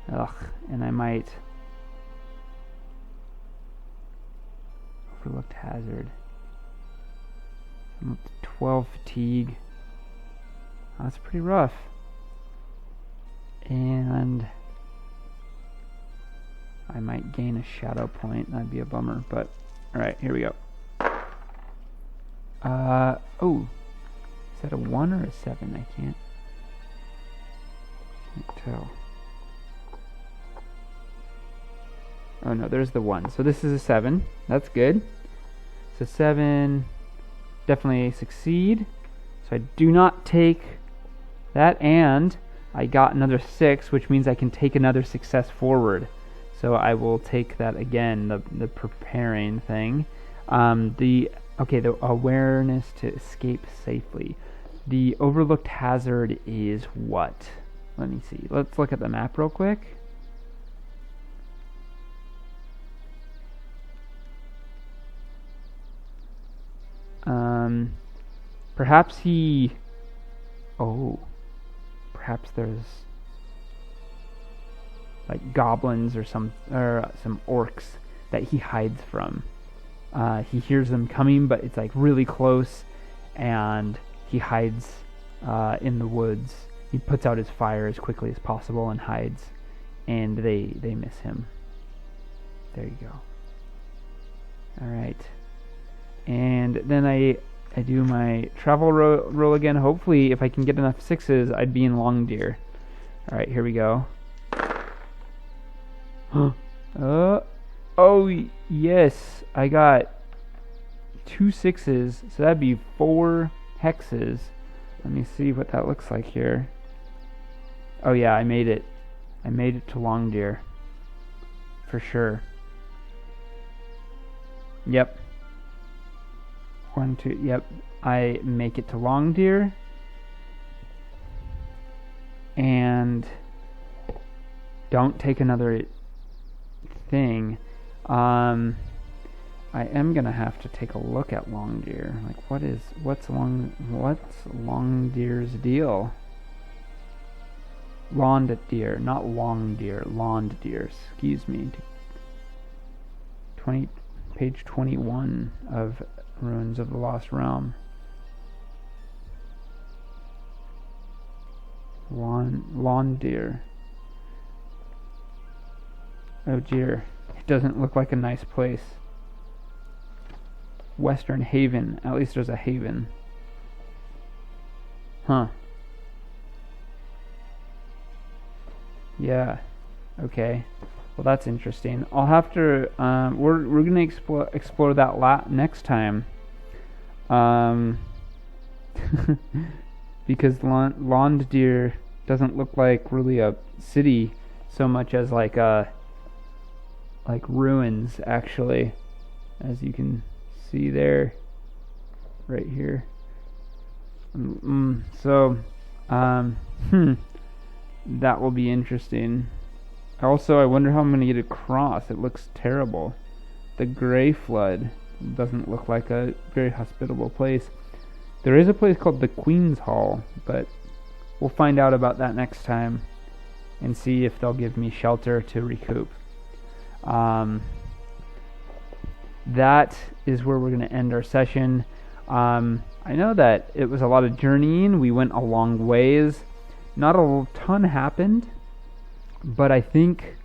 And I might overlooked hazard. I'm up to 12 fatigue. That's pretty rough. And I might gain a shadow point. That'd be a bummer, but alright, here we go. Oh, is that a 1 or a 7? I can't tell. Oh no, there's the 1. So this is a 7. That's good. So 7, definitely succeed. So I do not take that, and I got another 6, which means I can take another success forward. So I will take that again, the preparing thing. The awareness to escape safely. The overlooked hazard is what? Let me see. Let's look at the map real quick. Perhaps he... Oh. Perhaps there's like goblins or some orcs that he hides from. He hears them coming, but it's like really close, and he hides in the woods. He puts out his fire as quickly as possible and hides, and they miss him. There you go. All right, and then I do my travel roll again. Hopefully, if I can get enough 6s, I'd be in Long Deer. All right, here we go. Oh yes, I got 2 6s, so that'd be 4 hexes. Let me see what that looks like here. Oh yeah, I made it. I made it to Long Deer. For sure. Yep. 1, 2, yep. I make it to Long Deer. And don't take another thing. I am gonna have to take a look at Long Deer. Like, what's Long Deer's deal? Lawned Deer, not Long Deer. Lawned Deer. Excuse me. Page 21 of Ruins of the Lost Realm. Lawn Deer. Oh dear. It doesn't look like a nice place. Western Haven. At least there's a haven. Huh. Yeah. Okay. Well, that's interesting. I'll have to. We're gonna explore that next time. Because Lawned Deer doesn't look like really a city so much as like ruins, actually, as you can see there, right here. That will be interesting. Also, I wonder how I'm gonna get across. It looks terrible. The Grey Flood doesn't look like a very hospitable place. There is a place called the Queen's Hall, but we'll find out about that next time and see if they'll give me shelter to recoup. That is where we're going to end our session. I know that it was a lot of journeying. We went a long ways. Not a ton happened, but I think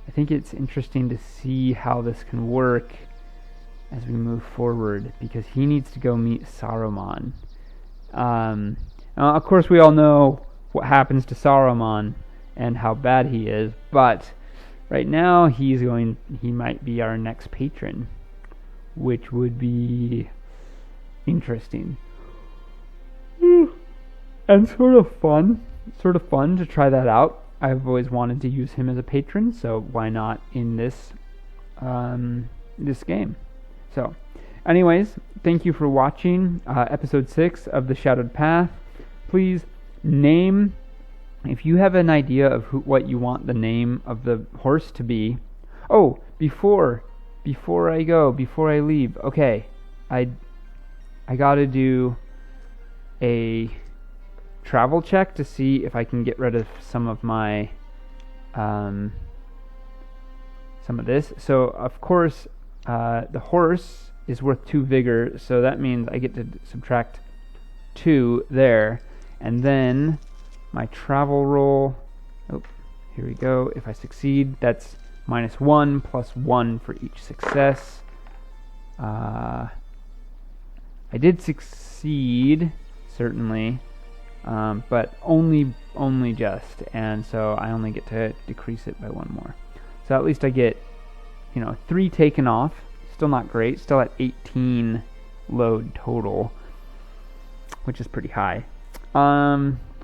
I think it's interesting to see how this can work as we move forward, because he needs to go meet Saruman. Of course, we all know what happens to Saruman and how bad he is, but right now he might be our next patron, which would be interesting. And sort of fun to try that out. I've always wanted to use him as a patron, so why not in this game? So, anyways, thank you for watching episode 6 of The Shadowed Path. Please name, if you have an idea of what you want the name of the horse to be. Oh, before I leave, okay, I gotta do a travel check to see if I can get rid of some of my some of this. So of course the horse is worth 2 vigor, so that means I get to subtract 2 there, and then my travel roll, here we go, if I succeed, that's -1 plus 1 for each success. I did succeed, certainly, but only just, and so I only get to decrease it by 1 more. So at least I get, 3 taken off. Still not great. Still at 18 load total, which is pretty high.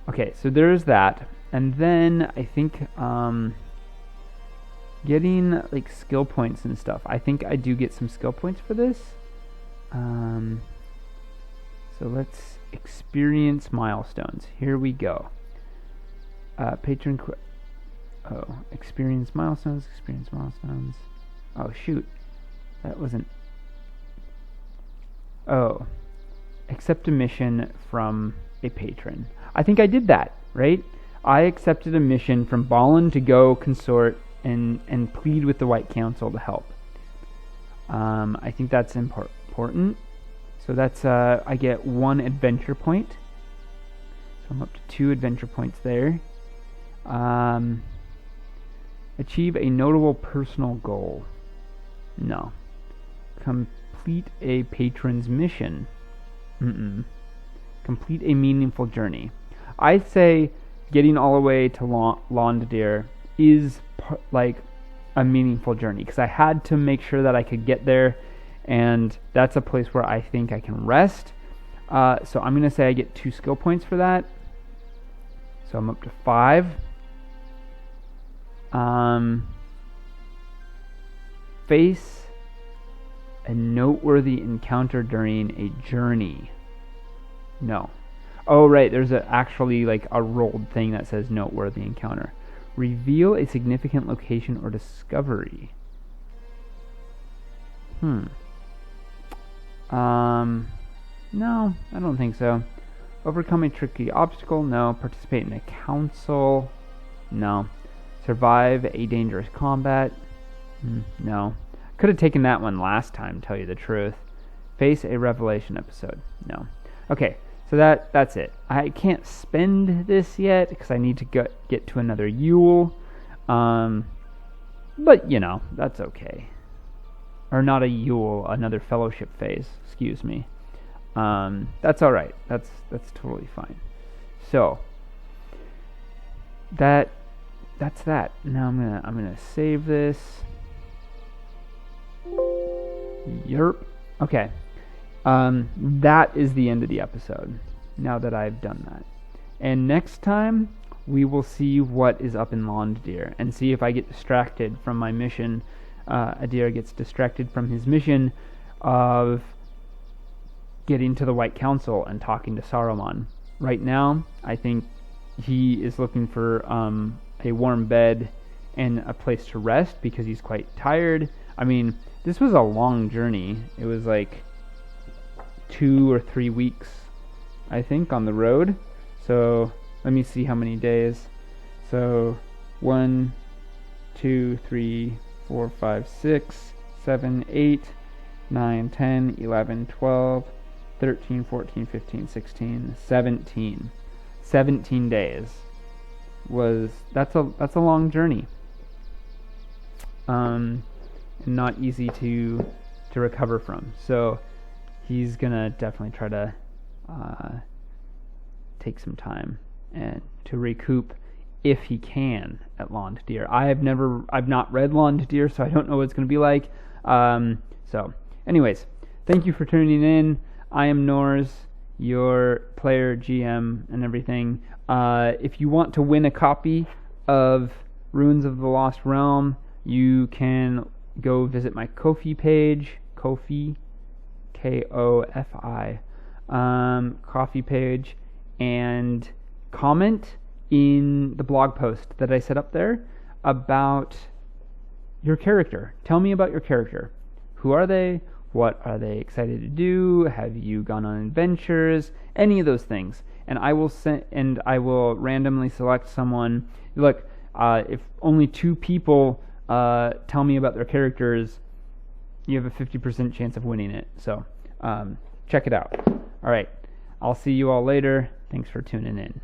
Okay, so there's that, and then I think getting like skill points and stuff. I think I do get some skill points for this. So let's experience milestones. Here we go. Experience milestones. Oh shoot, that wasn't. Oh, accept a mission from a patron. I think I did that, right? I accepted a mission from Balin to go consort and plead with the White Council to help. I think that's important. So that's I get 1 adventure point. So I'm up to 2 adventure points there. Achieve a notable personal goal. No. Complete a patron's mission. Complete a meaningful journey. I'd say getting all the way to Adir is like a meaningful journey, because I had to make sure that I could get there, and that's a place where I think I can rest. So I'm going to say I get 2 skill points for that. So I'm up to 5. Face a noteworthy encounter during a journey. No. Oh, right, there's actually like a rolled thing that says noteworthy encounter. Reveal a significant location or discovery. No, I don't think so. Overcome a tricky obstacle? No. Participate in a council? No. Survive a dangerous combat? No. Could have taken that one last time, tell you the truth. Face a revelation episode? No. Okay, so that's it. I can't spend this yet because I need to get to another Yule. But, that's okay. Or not a Yule, another fellowship phase, excuse me. That's alright. That's totally fine. So that's that. Now I'm gonna save this. Yerp. Okay. That is the end of the episode, now that I've done that. And next time we will see what is up in Adir and see if I get distracted from my mission. Adir gets distracted from his mission of getting to the White Council and talking to Saruman. Right now, I think he is looking for a warm bed and a place to rest because he's quite tired. I mean, this was a long journey. It was like 2 or 3 weeks, I think, on the road. So let me see how many days. So 1, 2, 3, 4, 5, 6, 7, 8, 9, 10, 11, 12, 13, 14, 15, 16, 17. 17 days. That's a long journey. and not easy to recover from. So he's gonna definitely try to take some time and to recoup if he can at Lawn to Deer. I've not read Lawn to Deer, so I don't know what it's gonna be like. So anyways, thank you for tuning in. I am Nors, your player, GM, and everything. If you want to win a copy of Ruins of the Lost Realm, you can go visit my Ko-fi page, Ko-fi, K-O-F-I, Ko-fi page, and comment in the blog post that I set up there about your character. Tell me about your character. Who are they? What are they excited to do? Have you gone on adventures? Any of those things. And I will randomly select someone. Look, if only 2 people tell me about their characters, you have a 50% chance of winning it. So check it out. All right. I'll see you all later. Thanks for tuning in.